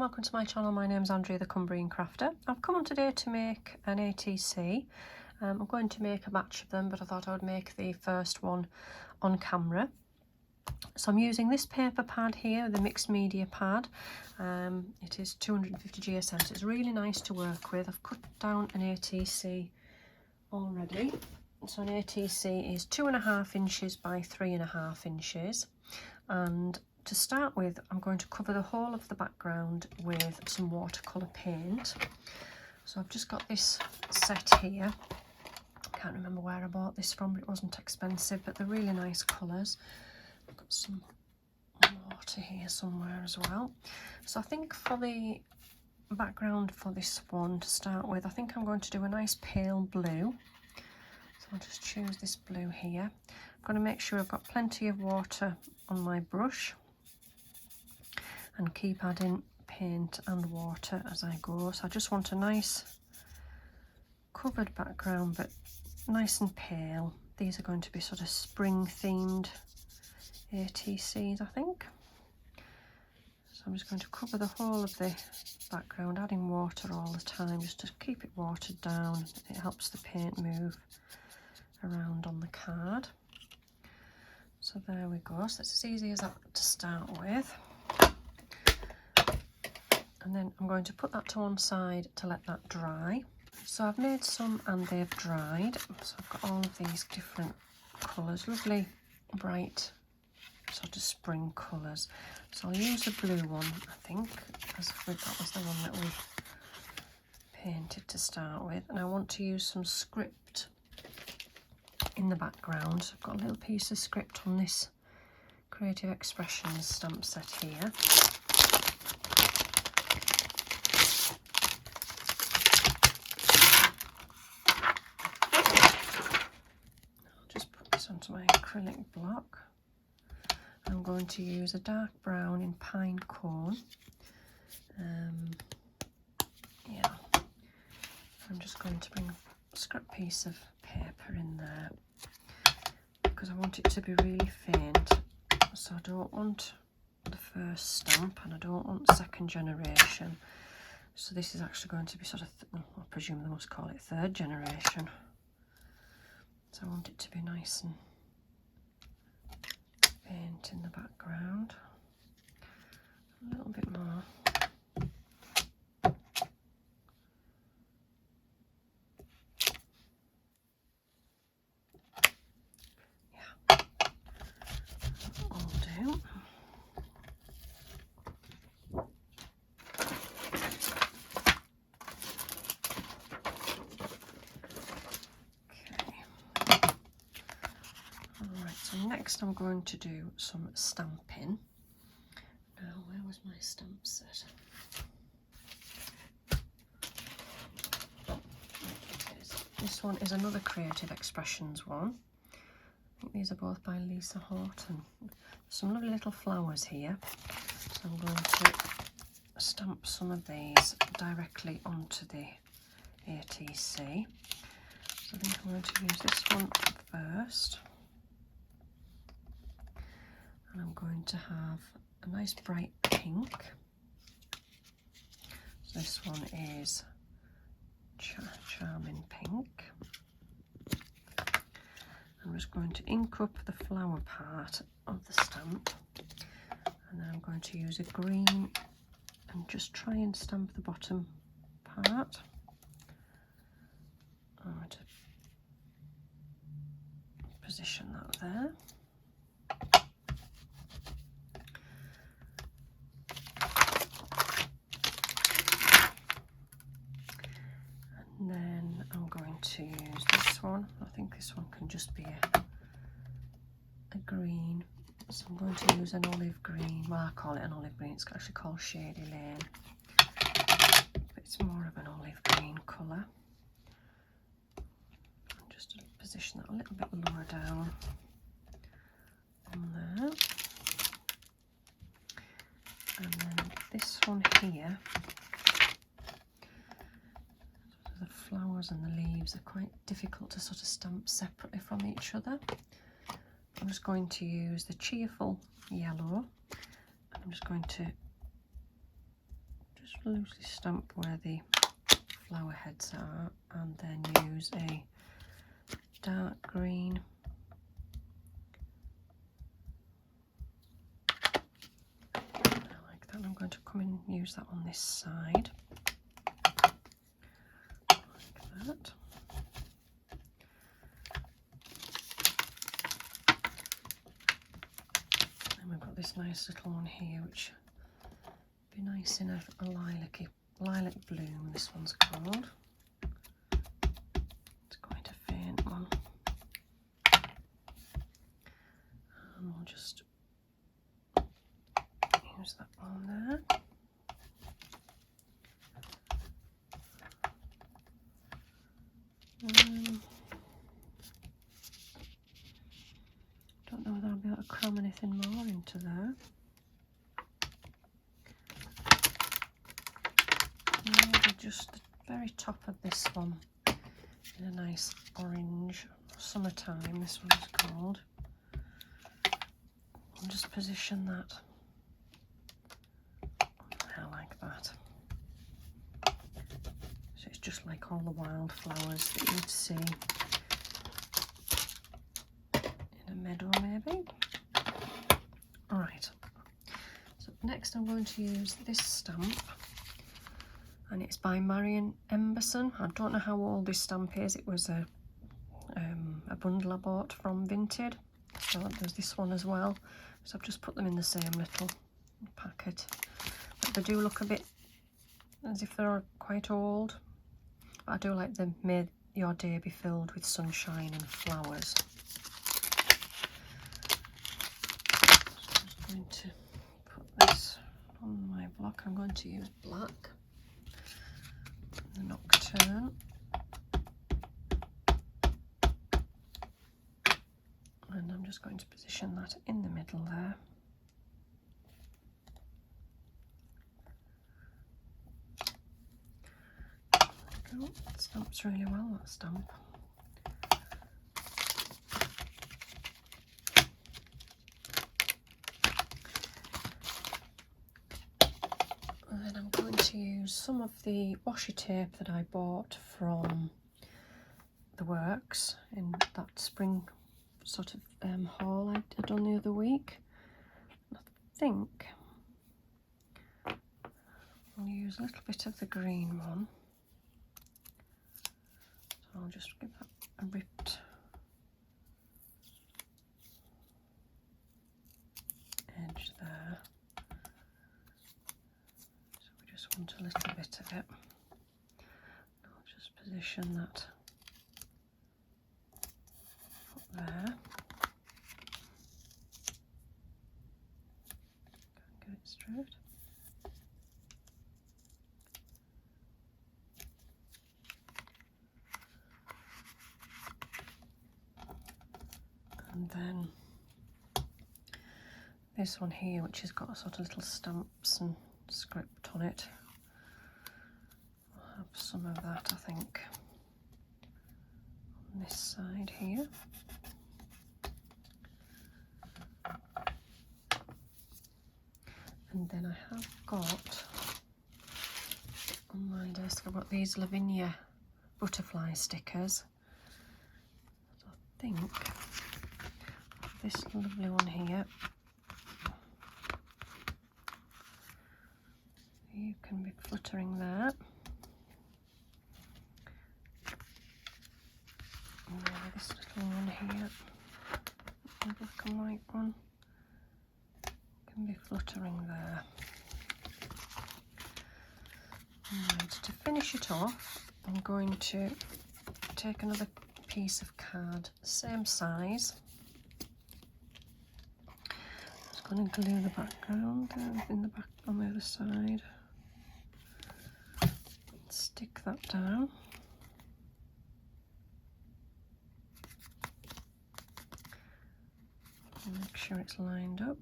welcome to my channel. My name's Andrea, the Cumbrian Crafter. I've come on today to make an ATC. I'm going to make a batch of them, but I thought I would make the first one on camera. So I'm using this paper pad here, the mixed media pad. It is 250 GSM, so it's really nice to work with. I've cut down an ATC already. So an ATC is 2.5 inches by 3.5 inches. And to start with, I'm going to cover the whole of the background with some watercolour paint. So I've just got this set here. I can't remember where I bought this from, but it wasn't expensive, but they're really nice colours. I've got some water here somewhere as well. So I think for the background for this one to start with, I think I'm going to do a nice pale blue. So I'll just choose this blue here. I'm going to make sure I've got plenty of water on my brush and keep adding paint and water as I go. So I just want a nice covered background, but nice and pale. These are going to be sort of spring themed ATCs, I think. So I'm just going to cover the whole of the background, adding water all the time just to keep it watered down. It helps the paint move around on the card. So there we go. So it's as easy as that to start with. And then I'm going to put that to one side to let that dry. So I've made some and they've dried. So I've got all of these different colours, lovely bright sort of spring colours. So I'll use the blue one, I think, as that was the one that we painted to start with. And I want to use some script in the background. So I've got a little piece of script on this Creative Expressions stamp set here. Onto my acrylic block. I'm going to use a dark brown in pine cone. Yeah, I'm just going to bring a scrap piece of paper in there because I want it to be really faint. So I don't want the first stamp and I don't want second generation. So this is actually going to be sort of, I presume they must call it third generation. So I want it to be nice and faint in the background. A little bit more. Yeah, that'll do. So next I'm going to do some stamping. Now, where was my stamp set? This one is another Creative Expressions one. I think these are both by Lisa Horton. Some lovely little flowers here. So I'm going to stamp some of these directly onto the ATC. So I think I'm going to use this one first. And I'm going to have a nice bright pink. So this one is Charming Pink. I'm just going to ink up the flower part of the stamp. And then I'm going to use a green and just try and stamp the bottom part. I'm going to position that there. And then I'm going to use this one. I think this one can just be a green. So I'm going to use an olive green. Well, I call it an olive green. It's actually called Shady Lane. But it's more of an olive green colour. Just position that a little bit lower down on there. And then this one here. The flowers and the leaves are quite difficult to sort of stamp separately from each other. I'm just going to use the cheerful yellow. I'm just going to loosely stamp where the flower heads are, and then use a dark green like that. I'm going to come in and use that on this side like that. And we've got this nice little one here, which would be nice in a lilac bloom, this one's called. It's quite a faint one. And we'll just use that one there. Don't know whether I'll be able to cram anything more into there. Maybe just the very top of this one in a nice orange, summertime this one's called. And just position that there like that. So it's just like all the wildflowers that you'd see in a meadow maybe. Alright, so next I'm going to use this stamp, and it's by Marion Emberson. I don't know how old this stamp is. It was a bundle I bought from Vinted. So there's this one as well. So I've just put them in the same little packet. But they do look a bit as if they're quite old. But I do like them. May your day be filled with sunshine and flowers. So I'm just going to put this on my block. I'm going to use black. The Nocturne. And I'm just going to position that in the middle there. There we go. It stamps really well, that stamp. And then I'm going to use some of the washi tape that I bought from the Works in that spring sort of haul I'd done the other week. I think I'll use a little bit of the green one. So I'll just give that a ripped edge there. So we just want a little bit of it. I'll just position that up there. Get it straight. And then this one here, which has got a sort of little stamps and script on it. I'll have some of that, I think, on this side here. And then I have got on my desk, I've got these Lavinia butterfly stickers. So I think this lovely one here, you can be fluttering there. And then this little one here, the black and white one, can be fluttering there. And to finish it off, I'm going to take another piece of card, same size. Just going to glue the background in the back on the other side. Stick that down. And make sure it's lined up.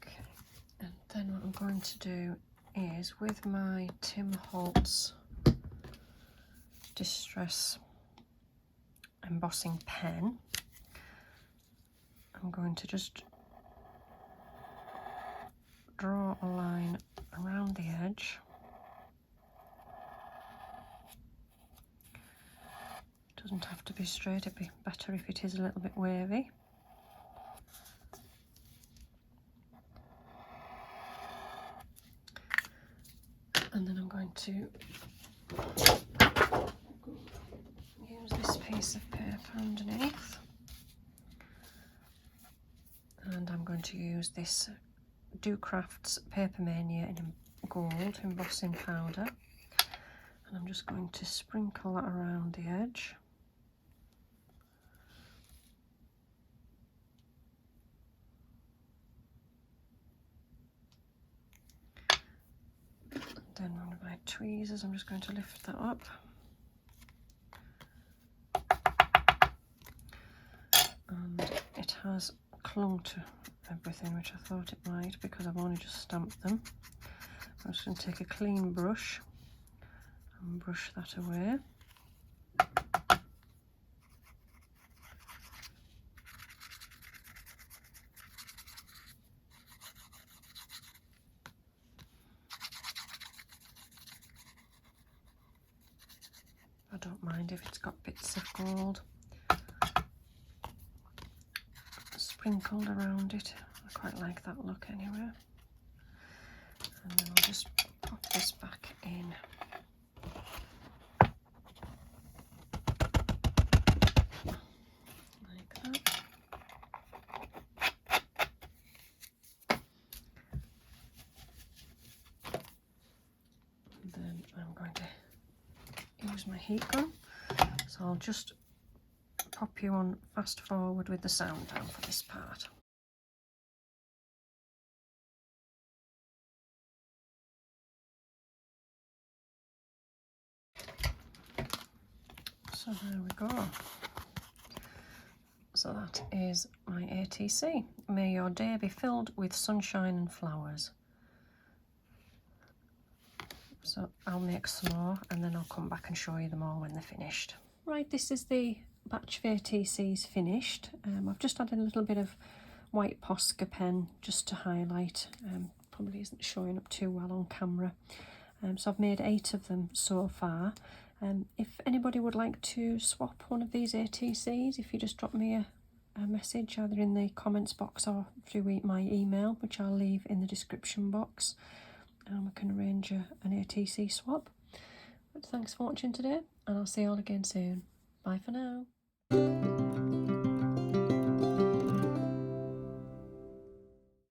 Okay, and then what I'm going to do is with my Tim Holtz Distress embossing pen, I'm going to just draw a line around the edge. It doesn't have to be straight, it'd be better if it is a little bit wavy. And then I'm going to use this piece of paper underneath. And I'm going to use this Do Crafts Paper Mania in gold embossing powder. And I'm just going to sprinkle that around the edge. Then one of my tweezers, I'm just going to lift that up. And it has clung to everything, which I thought it might because I've only just stamped them. I'm just going to take a clean brush and brush that away. I don't mind if it's got bits of gold sprinkled around it. I quite like that look anyway. And then I'll just pop this back in. Like that. And then I'm going to use my heat gun. So I'll just pop you on fast forward with the sound down for this part. So there we go. So that is my ATC. May your day be filled with sunshine and flowers. So I'll make some more and then I'll come back and show you them all when they're finished. Right, this is the batch of ATCs finished. I've just added a little bit of white Posca pen just to highlight. Probably isn't showing up too well on camera. So I've made 8 of them so far. If anybody would like to swap one of these ATCs, if you just drop me a message either in the comments box or through my email, which I'll leave in the description box, we can arrange an ATC swap. But thanks for watching today, and I'll see you all again soon. Bye for now.